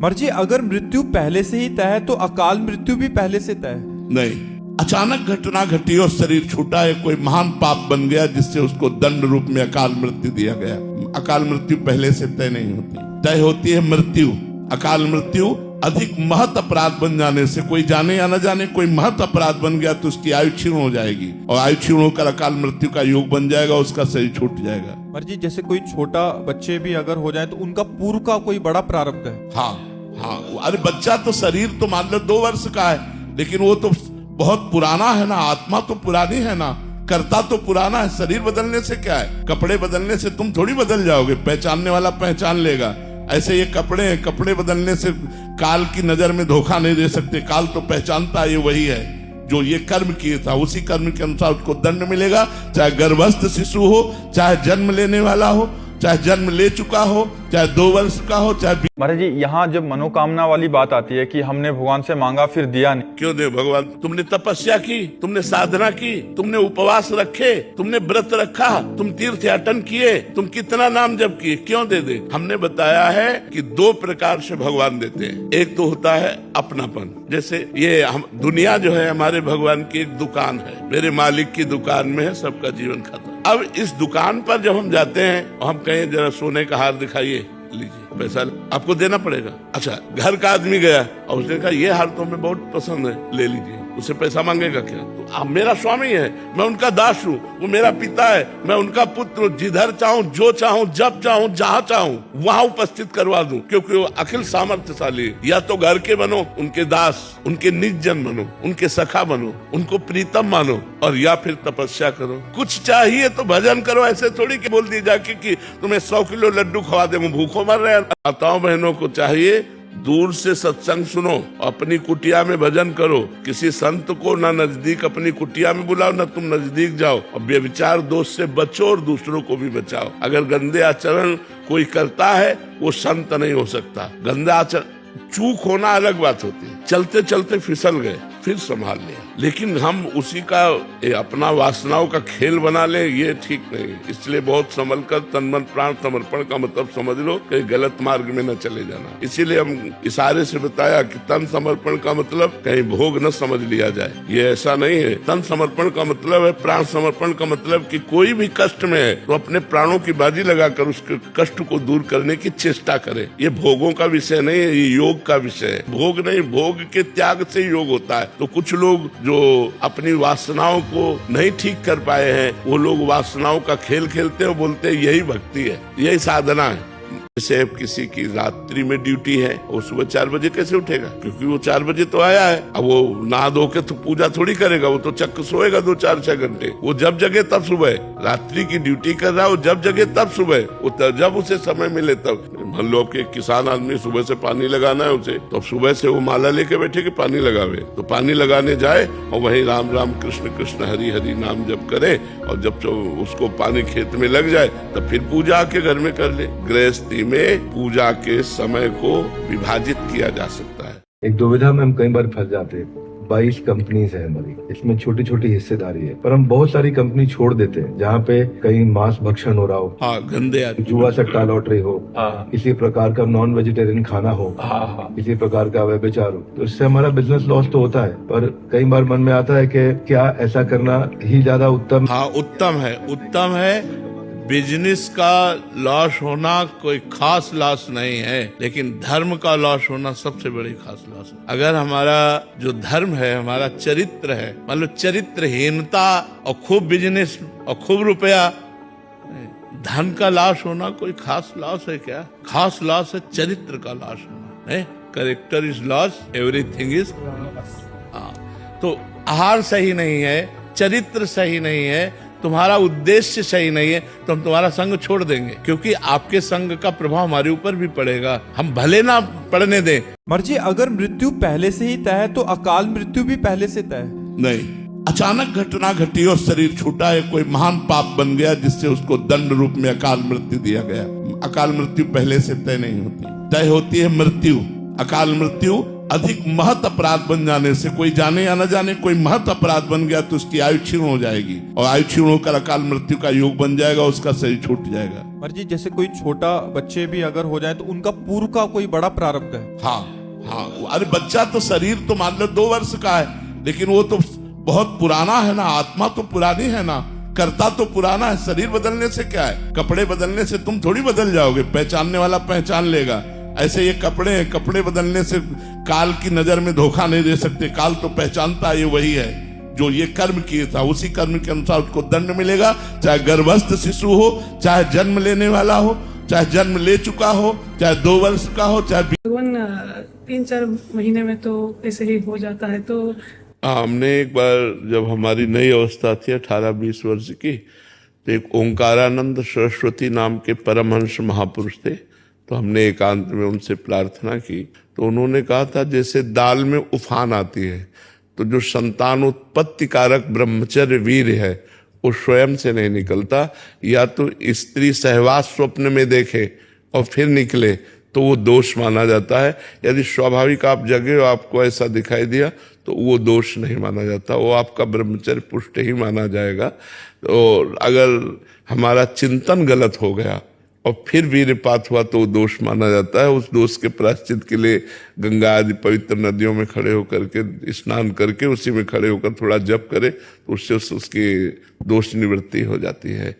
मर्जी अगर मृत्यु पहले से ही तय है तो अकाल मृत्यु भी पहले से तय है। नहीं, अचानक घटना घटी और शरीर छूटा है, कोई महान पाप बन गया जिससे उसको दंड रूप में अकाल मृत्यु दिया गया। अकाल मृत्यु पहले से तय नहीं होती, तय होती है मृत्यु। अकाल मृत्यु अधिक महत अपराध बन जाने से, कोई जाने या न जाने कोई महत अपराध बन गया तो उसकी आयु क्षीण हो जाएगी और आयु क्षीण होकर अकाल मृत्यु का योग बन जाएगा, उसका शरीर छूट जाएगा। मर्जी जैसे कोई छोटा बच्चे भी अगर हो जाए तो उनका पूर्व का कोई बड़ा प्रारब्ध है। हाँ, अरे बच्चा तो शरीर तो मान लो 2 वर्ष का है, लेकिन वो तो बहुत पुराना है ना, आत्मा तो पुरानी है ना, कर्ता तो पुराना है। शरीर बदलने से क्या है, कपड़े बदलने से तुम थोड़ी बदल जाओगे, पहचानने वाला पहचान लेगा। ऐसे ये कपड़े हैं, कपड़े बदलने से काल की नजर में धोखा नहीं दे सकते। काल तो पहचानता है ये वही है जो ये कर्म किए था, उसी कर्म के अनुसार उसको दंड मिलेगा। चाहे गर्भस्थ शिशु हो, चाहे जन्म लेने वाला हो, चाहे जन्म ले चुका हो, चाहे 2 वर्ष का हो, चाहे। महाराज जी यहाँ जब मनोकामना वाली बात आती है कि हमने भगवान से मांगा फिर दिया नहीं, क्यों दे भगवान? तुमने तपस्या की, तुमने साधना की, तुमने उपवास रखे, तुमने व्रत रखा, तुम तीर्थ याटन किए, तुम कितना नाम जप किए, क्यों दे दे? हमने बताया है कि 2 प्रकार से भगवान देते हैं। एक तो होता है अपनापन, जैसे ये हम दुनिया जो है हमारे भगवान की एक दुकान है, मेरे मालिक की दुकान में है सबका जीवन खत्म। अब इस दुकान पर जब हम जाते हैं, हम कहें जरा सोने का हार दिखाइए, लीजिए पैसा आपको देना पड़ेगा। अच्छा, घर का आदमी गया और उसने कहा ये हार तो हमें बहुत पसंद है, ले लीजिए। उससे पैसा मांगेगा क्या? तो आप मेरा स्वामी है, मैं उनका दास हूँ, वो मेरा पिता है, मैं उनका पुत्र, जिधर चाहूँ, जो चाहूँ, जब चाहूँ, जहाँ चाहूँ वहाँ उपस्थित करवा दूं, क्योंकि वो अखिल सामर्थ्यशाली है। या तो घर के बनो, उनके दास, उनके निज जन बनो, उनके सखा बनो, उनको प्रीतम मानो, और या फिर तपस्या करो। कुछ चाहिए तो भजन करो। ऐसे थोड़ी कि बोल दी जाके कि तुम्हें 100 किलो लड्डू खवा दे, भूखों मर रहे हैं। माताओं बहनों को चाहिए दूर से सत्संग सुनो, अपनी कुटिया में भजन करो। किसी संत को ना नजदीक अपनी कुटिया में बुलाओ, ना तुम नजदीक जाओ। और व्यभिचार दोष से बचो और दूसरों को भी बचाओ। अगर गंदे आचरण कोई करता है वो संत नहीं हो सकता। गंदा आचरण, चूक होना अलग बात होती है, चलते चलते फिसल गए फिर संभाल लिया, लेकिन हम उसी का अपना वासनाओं का खेल बना ले, ये ठीक नहीं। इसलिए बहुत संभल कर तन मन प्राण समर्पण का मतलब समझ लो, कहीं गलत मार्ग में न चले जाना। इसीलिए हम इशारे से बताया कि तन समर्पण का मतलब कहीं भोग न समझ लिया जाए, ये ऐसा नहीं है। तन समर्पण का मतलब है, प्राण समर्पण का मतलब कि कोई भी कष्ट में है तो अपने प्राणों की बाजी लगाकर उसके कष्ट को दूर करने की चेष्टा करे। ये भोगों का विषय नहीं है, ये योग का विषय है। भोग नहीं, भोग के त्याग से योग होता है। तो कुछ लोग जो अपनी वासनाओं को नहीं ठीक कर पाए हैं, वो लोग वासनाओं का खेल खेलते हैं, बोलते हैं यही भक्ति है, यही साधना है। जैसे किसी की रात्रि में ड्यूटी है, वो सुबह 4 बजे कैसे उठेगा? क्योंकि वो 4 बजे तो आया है। अब वो नहा धो के तो पूजा थोड़ी करेगा, वो तो चक्क सोएगा 2-4-6 घंटे। वो जब जगे तब सुबह, रात्रि की ड्यूटी कर रहा है, वो जब जगे तब सुबह, वो जब उसे समय मिले तब। मान लो कि किसान आदमी सुबह से पानी लगाना है उसे, तो सुबह से वो माला लेके बैठे कि पानी लगावे, तो पानी लगाने जाए और वहीं राम राम कृष्ण कृष्ण हरि हरि नाम जप करे, और जब उसको पानी खेत में लग जाए तब फिर पूजा आके घर में कर ले। गृहस्थी में पूजा के समय को विभाजित किया जा सकता है। एक दुविधा में हम कई बार फंस जाते हैं। 22 कंपनीज है हमारी, इसमें छोटी छोटी हिस्सेदारी है, पर हम बहुत सारी कंपनी छोड़ देते हैं जहाँ पे कहीं मांस भक्षण हो रहा हो, गंदे जुआ सट्टा लॉटरी हो, किसी प्रकार का नॉन वेजिटेरियन खाना हो, किसी प्रकार का व्यभिचार हो, तो इससे हमारा बिजनेस लॉस तो होता है। पर कई बार मन में आता है कि क्या ऐसा करना ही ज्यादा उत्तम? उत्तम है, उत्तम है। बिजनेस का लॉस होना कोई खास लॉस नहीं है, लेकिन धर्म का लॉस होना सबसे बड़ी खास लॉस है। अगर हमारा जो धर्म है, हमारा चरित्र है, मान लो चरित्रहीनता और खूब बिजनेस और खूब रुपया, धन का लॉस होना कोई खास लॉस है क्या? खास लॉस है चरित्र का लॉस होना है। Character is loss, everything is. तो आहार सही नहीं है, चरित्र सही नहीं है, तुम्हारा उद्देश्य सही नहीं है, तो हम तुम्हारा संग छोड़ देंगे, क्योंकि आपके संग का प्रभाव हमारे ऊपर भी पड़ेगा, हम भले ना पड़ने दें। मर्जी अगर मृत्यु पहले से ही तय है तो अकाल मृत्यु भी पहले से तय है। नहीं, अचानक घटना घटी और शरीर छूटा है, कोई महान पाप बन गया जिससे उसको दंड रूप में अकाल मृत्यु दिया गया। अकाल मृत्यु पहले से तय नहीं होती, तय होती है मृत्यु। अकाल मृत्यु अधिक महत अपराध बन जाने से, कोई जाने या न जाने कोई महत अपराध बन गया तो उसकी आयु क्षीण हो जाएगी और आयु क्षीण होकर अकाल मृत्यु का योग बन जाएगा, उसका शरीर छूट जाएगा। पर जी जैसे कोई छोटा बच्चे भी अगर हो जाए तो उनका पूर्व का कोई बड़ा प्रारब्ध है? हाँ हाँ, अरे बच्चा तो शरीर तो मान लो 2 वर्ष का है, लेकिन वो तो बहुत पुराना है ना, आत्मा तो पुरानी है ना, कर्ता तो पुराना है। शरीर बदलने से क्या है, कपड़े बदलने से तुम थोड़ी बदल जाओगे, पहचानने वाला पहचान लेगा। ऐसे ये कपड़े हैं, कपड़े बदलने से काल की नजर में धोखा नहीं दे सकते, काल तो पहचानता है ये वही है जो ये कर्म किए था, उसी कर्म के अनुसार उसको दंड मिलेगा, चाहे गर्भस्थ शिशु हो, चाहे जन्म लेने वाला हो, चाहे जन्म ले चुका हो, चाहे 2 वर्ष का हो, चाहे भगवान 3-4 महीने में तो ऐसे ही हो जाता है। तो हमने एक बार जब हमारी नई अवस्था थी 18-20 वर्ष की, तो एक ओंकारानंद सरस्वती नाम के परमहंस महापुरुष थे, तो हमने एकांत में उनसे प्रार्थना की, तो उन्होंने कहा था जैसे दाल में उफान आती है तो जो संतान उत्पत्ति कारक ब्रह्मचर्य वीर है वो स्वयं से नहीं निकलता, या तो स्त्री सहवास स्वप्न में देखे और फिर निकले तो वो दोष माना जाता है। यदि स्वाभाविक आप जगे और आपको ऐसा दिखाई दिया तो वो दोष नहीं माना जाता, वो आपका ब्रह्मचर्य पुष्ट ही माना जाएगा। तो अगर हमारा चिंतन गलत हो गया और फिर वीरपात हुआ तो वो दोष माना जाता है। उस दोष के प्रायश्चित के लिए गंगा आदि पवित्र नदियों में खड़े होकर के स्नान करके उसी में खड़े होकर थोड़ा जप करे तो उससे उसकी दोष निवृत्ति हो जाती है।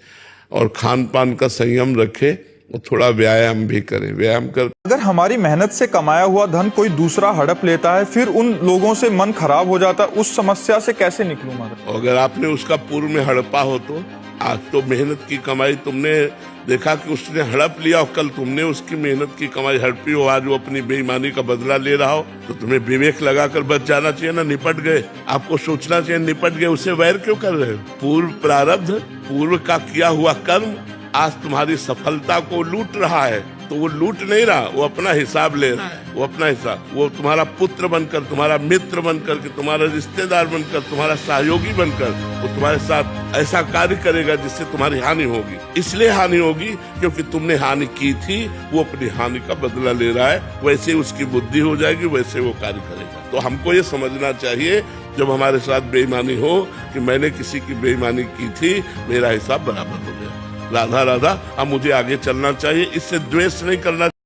और खान पान का संयम रखे और थोड़ा व्यायाम भी करे, व्यायाम कर। अगर हमारी मेहनत से कमाया हुआ धन कोई दूसरा हड़प लेता है, फिर उन लोगों से मन खराब हो जाता है, उस समस्या से कैसे निकलूं महाराज? अगर आपने उसका पूर्व में हड़पा हो तो आज तो मेहनत की कमाई तुमने देखा कि उसने हड़प लिया और कल तुमने उसकी मेहनत की कमाई हड़पी हो, आज वो अपनी बेईमानी का बदला ले रहा हो, तो तुम्हें विवेक लगाकर बच जाना चाहिए ना। निपट गए, आपको सोचना चाहिए निपट गए, उससे वैर क्यों कर रहे हो? पूर्व प्रारब्ध, पूर्व का किया हुआ कर्म आज तुम्हारी सफलता को लूट रहा है, तो वो लूट नहीं रहा, वो अपना हिसाब ले रहा है, वो अपना हिसाब। वो तुम्हारा पुत्र बनकर, तुम्हारा मित्र बनकर के, तुम्हारा रिश्तेदार बनकर, तुम्हारा सहयोगी बनकर वो तुम्हारे साथ ऐसा कार्य करेगा जिससे तुम्हारी हानि होगी। इसलिए हानि होगी क्योंकि तुमने हानि की थी, वो अपनी हानि का बदला ले रहा है, वैसे उसकी बुद्धि हो जाएगी, वैसे वो कार्य करेगा। तो हमको ये समझना चाहिए जब हमारे साथ बेईमानी हो कि मैंने किसी की बेईमानी की थी, मेरा हिसाब बराबर हो गया। राधा राधा, अब मुझे आगे चलना चाहिए, इससे द्वेष नहीं करना।